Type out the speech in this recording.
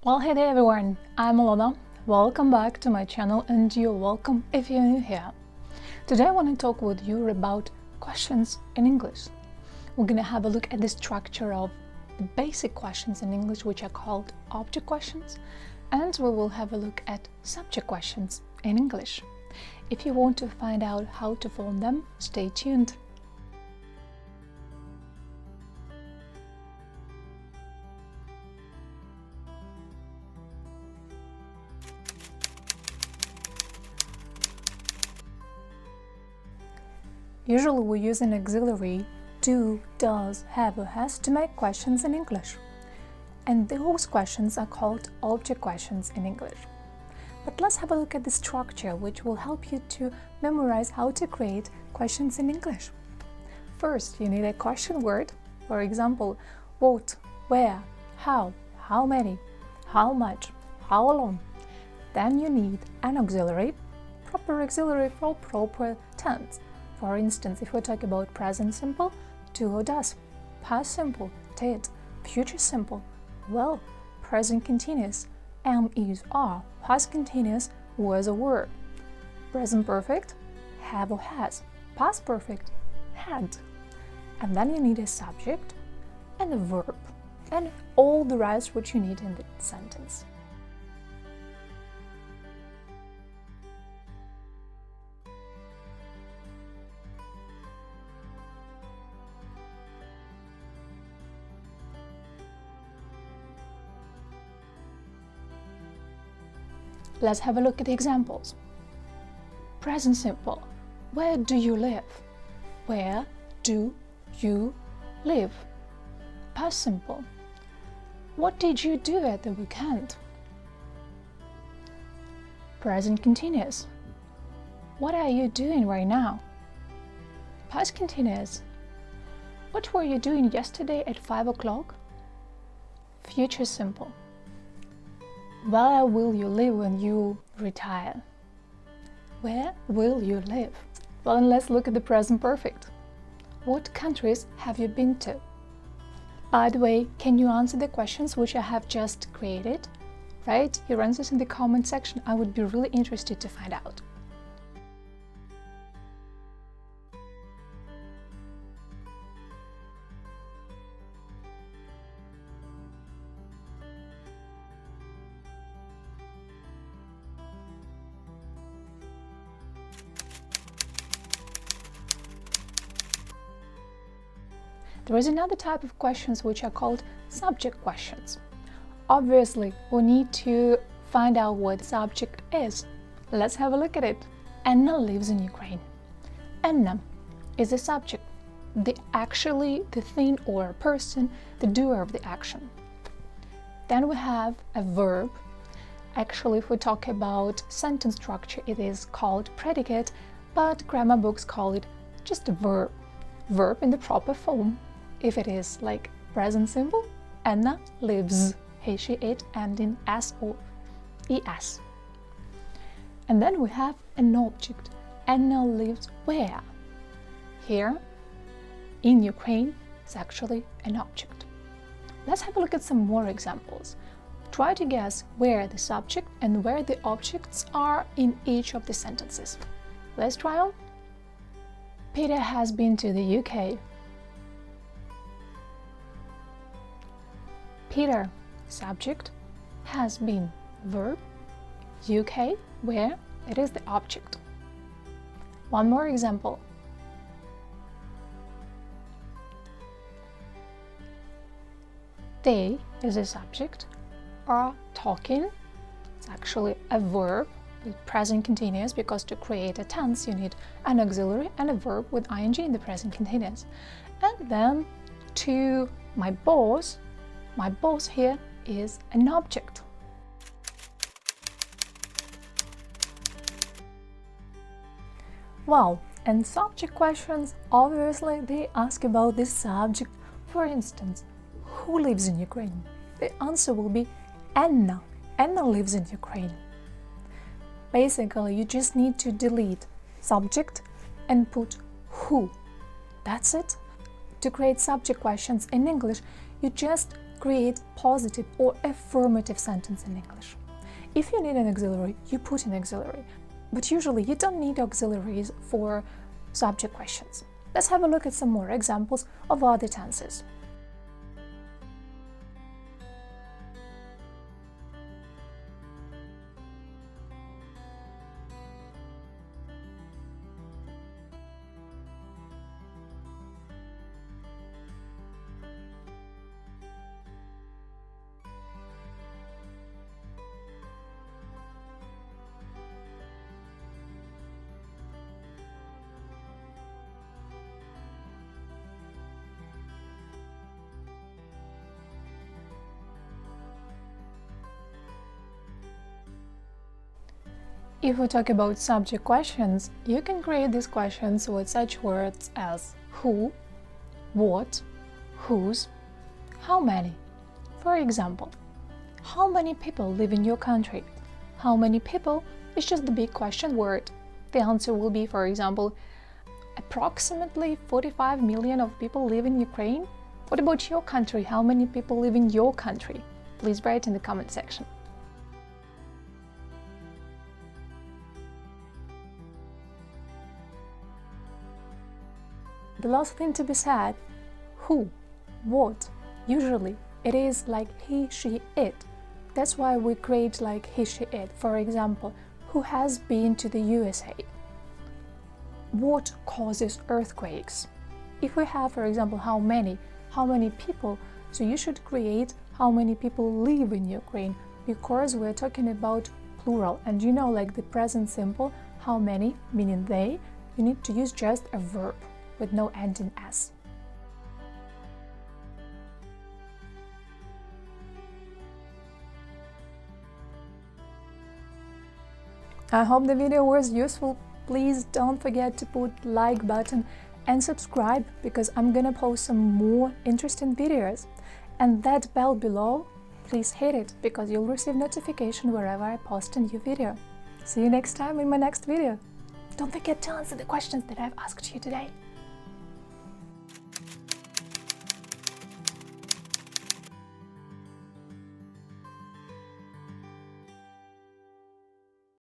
Well, hey there everyone, I'm Alona. Welcome back to my channel and you're welcome if you're new here. Today I want to talk with you about questions in English. We're going to have a look at the structure of the basic questions in English, which are called object questions, and we will have a look at subject questions in English. If you want to find out how to form them, stay tuned. Usually we use an auxiliary do, does, have or has to make questions in English. And those questions are called object questions in English. But let's have a look at the structure, which will help you to memorize how to create questions in English. First, you need a question word, for example, what, where, how many, how much, how long. Then you need an auxiliary, proper auxiliary for proper tense. For instance, if we talk about present simple, do or does, past simple, did, future simple, will, present continuous, am, is, are, past continuous, was or were, present perfect, have or has, past perfect, had. And then you need a subject and a verb and all the rest which you need in the sentence. Let's have a look at the examples. Present simple. Where do you live? Where do you live? Past simple. What did you do at the weekend? Present continuous. What are you doing right now? Past continuous. What were you doing yesterday at 5 o'clock? Future simple. Where will you live when you retire? Where will you live? Well, and let's look at the present perfect. What countries have you been to? By the way, can you answer the questions which I have just created? Write your answers in the comment section. I would be really interested to find out. There is another type of questions which are called subject questions. Obviously, we need to find out what the subject is. Let's have a look at it. Anna lives in Ukraine. Anna is the subject, the thing or a person, the doer of the action. Then we have a verb. Actually, if we talk about sentence structure, it is called predicate, but grammar books call it just a verb. Verb in the proper form. If it is like present simple, Anna lives, he, she, it, ending s or es. And then we have an object. Anna lives where? Here, in Ukraine, is actually an object. Let's have a look at some more examples. Try to guess where the subject and where the objects are in each of the sentences. Let's try on. Peter has been to the UK. Peter, subject, has been, verb, UK, where, it is the object. One more example. They is a subject, are talking, it's actually a verb with present continuous, because to create a tense you need an auxiliary and a verb with ing in the present continuous. And then to my boss here is an object. Well, and subject questions, obviously they ask about the subject. For instance, who lives in Ukraine? The answer will be Anna. Anna lives in Ukraine. Basically, you just need to delete subject and put who. That's it. To create subject questions in English, you just create positive or affirmative sentence in English. If you need an auxiliary, you put an auxiliary. But usually you don't need auxiliaries for subject questions. Let's have a look at some more examples of other tenses. If we talk about subject questions, you can create these questions with such words as who, what, whose, how many. For example, how many people live in your country? How many people is just the big question word. The answer will be, for example, approximately 45 million of people live in Ukraine. What about your country? How many people live in your country? Please write in the comment section. The last thing to be said, who, what, usually it is like he, she, it. That's why we create like he, she, it. For example, who has been to the USA? What causes earthquakes? If we have, for example, how many people, so you should create how many people live in Ukraine, because we're talking about plural. And you know, like the present simple, how many, meaning they, you need to use just a verb with no ending s. I hope the video was useful. Please don't forget to put like button and subscribe, because I'm gonna post some more interesting videos. And that bell below, please hit it, because you'll receive notification wherever I post a new video. See you next time in my next video. Don't forget to answer the questions that I've asked you today.